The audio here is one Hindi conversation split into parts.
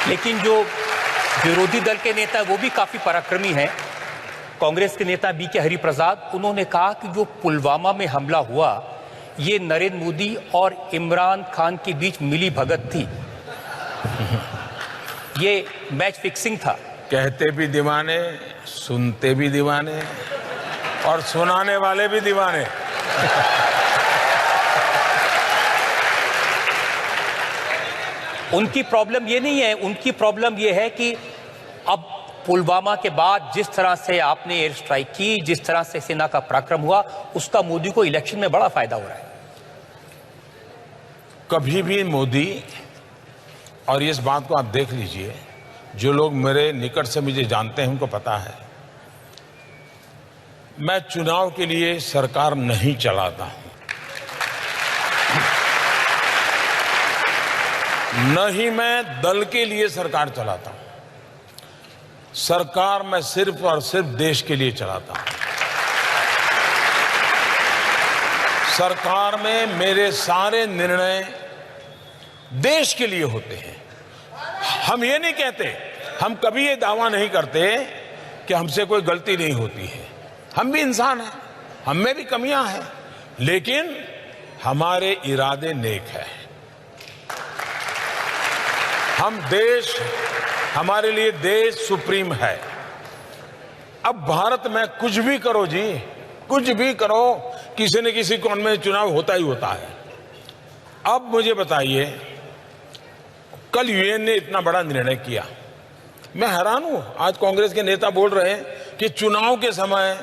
लेकिन जो विरोधी दल के नेता वो भी काफी पराक्रमी हैं। कांग्रेस के नेता बी के हरिप्रसाद, उन्होंने कहा कि जो पुलवामा में हमला हुआ ये नरेंद्र मोदी और इमरान खान के बीच मिली भगत थी, ये मैच फिक्सिंग था। कहते भी दीवाने, सुनते भी दीवाने और सुनाने वाले भी दीवाने। उनकी प्रॉब्लम ये नहीं है, उनकी प्रॉब्लम ये है कि अब पुलवामा के बाद जिस तरह से आपने एयर स्ट्राइक की, जिस तरह से सेना का पराक्रम हुआ, उसका मोदी को इलेक्शन में बड़ा फायदा हो रहा है। कभी भी मोदी, और इस बात को आप देख लीजिए, जो लोग मेरे निकट से मुझे जानते हैं उनको पता है, मैं चुनाव के लिए सरकार नहीं चलाता हूं, न ही मैं दल के लिए सरकार चलाता हूं। सरकार मैं सिर्फ और सिर्फ देश के लिए चलाता हूं। सरकार में मेरे सारे निर्णय देश के लिए होते हैं। हम ये नहीं कहते, हम कभी ये दावा नहीं करते कि हमसे कोई गलती नहीं होती है। हम भी इंसान हैं, हम में भी कमियां हैं, लेकिन हमारे इरादे नेक हैं। हमारे लिए देश सुप्रीम है। अब भारत में कुछ भी करो जी, कुछ भी करो, किसी न किसी कोण में चुनाव होता ही होता है। अब मुझे बताइए, कल यूएन ने इतना बड़ा निर्णय किया, मैं हैरान हूं। आज कांग्रेस के नेता बोल रहे हैं कि चुनाव के समय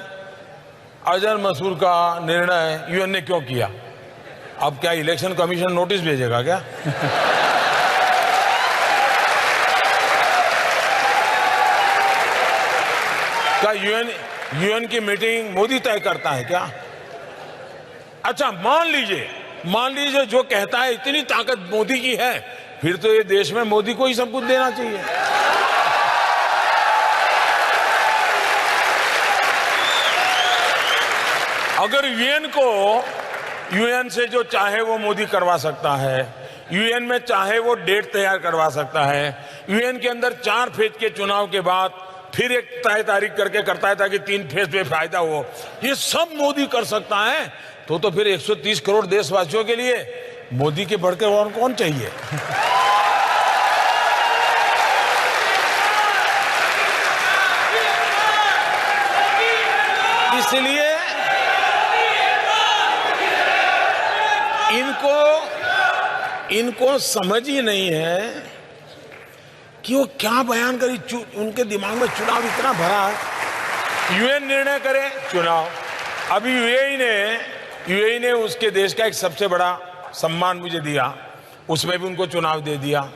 अजहर मसूद का निर्णय यूएन ने क्यों किया। अब क्या इलेक्शन कमीशन नोटिस भेजेगा क्या? क्या यूएन की मीटिंग मोदी तय करता है क्या? अच्छा, मान लीजिए जो कहता है इतनी ताकत मोदी की है, फिर तो ये देश में मोदी को ही सब कुछ देना चाहिए। अगर यूएन से जो चाहे वो मोदी करवा सकता है, यूएन में चाहे वो डेट तैयार करवा सकता है, यूएन के अंदर 4 फेज के चुनाव के बाद फिर एक तय तारीख करके करता है ताकि 3 फेज पे फायदा हो, ये सब मोदी कर सकता है, तो फिर 130 करोड़ देशवासियों के लिए मोदी के बढ़कर और कौन चाहिए? इसलिए इनको समझ ही नहीं है कि वो क्या बयान करी। उनके दिमाग में चुनाव इतना भरा है। यूएन निर्णय करे चुनाव, अभी यूएई ने उसके देश का एक सबसे बड़ा सम्मान मुझे दिया, उसमें भी उनको चुनाव दे दिया।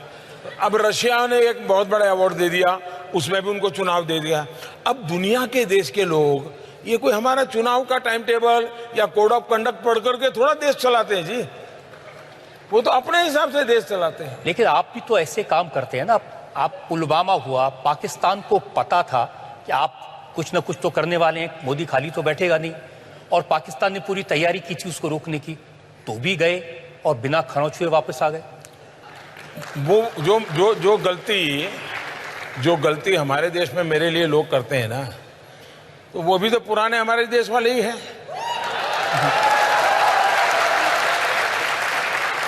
अब रशिया ने एक बहुत बड़ा अवार्ड दे दिया, उसमें भी उनको चुनाव दे दिया। अब दुनिया के देश के लोग ये कोई हमारा चुनाव का टाइम टेबल या कोड ऑफ कंडक्ट पढ़ करके थोड़ा देश चलाते हैं जी, वो तो अपने हिसाब से देश चलाते हैं। लेकिन आप भी तो ऐसे काम करते हैं ना। आप पुलवामा हुआ, पाकिस्तान को पता था कि आप कुछ ना कुछ तो करने वाले हैं, मोदी खाली तो बैठेगा नहीं, और पाकिस्तान ने पूरी तैयारी की थी उसको रोकने की, तो भी गए और बिना खरोंच हुए वापस आ गए। वो जो गलती हमारे देश में मेरे लिए लोग करते हैं ना, तो वो भी तो पुराने हमारे देश वाले ही हैं।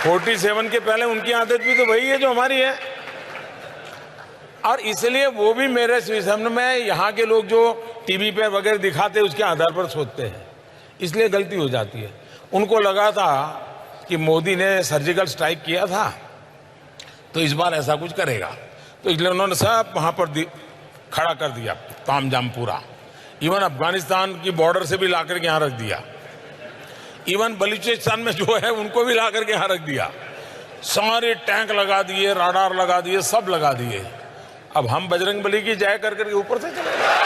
47 के पहले उनकी आदत भी तो वही है जो हमारी है, और इसलिए वो भी मेरे सामने में यहाँ के लोग जो टीवी पे वगैरह दिखाते हैं उसके आधार पर सोचते हैं, इसलिए गलती हो जाती है। उनको लगा था कि मोदी ने सर्जिकल स्ट्राइक किया था तो इस बार ऐसा कुछ करेगा, तो इसलिए उन्होंने सब वहां पर खड़ा कर दिया, तामझाम पूरा। इवन अफगानिस्तान की बॉर्डर से भी लाकर के यहाँ रख दिया, इवन बलूचिस्तान में जो है उनको भी लाकर के यहाँ रख दिया, सारे टैंक लगा दिए, राडार लगा दिए, सब लगा दिए। अब हम बजरंगबली की जय कर करके ऊपर से चले गए।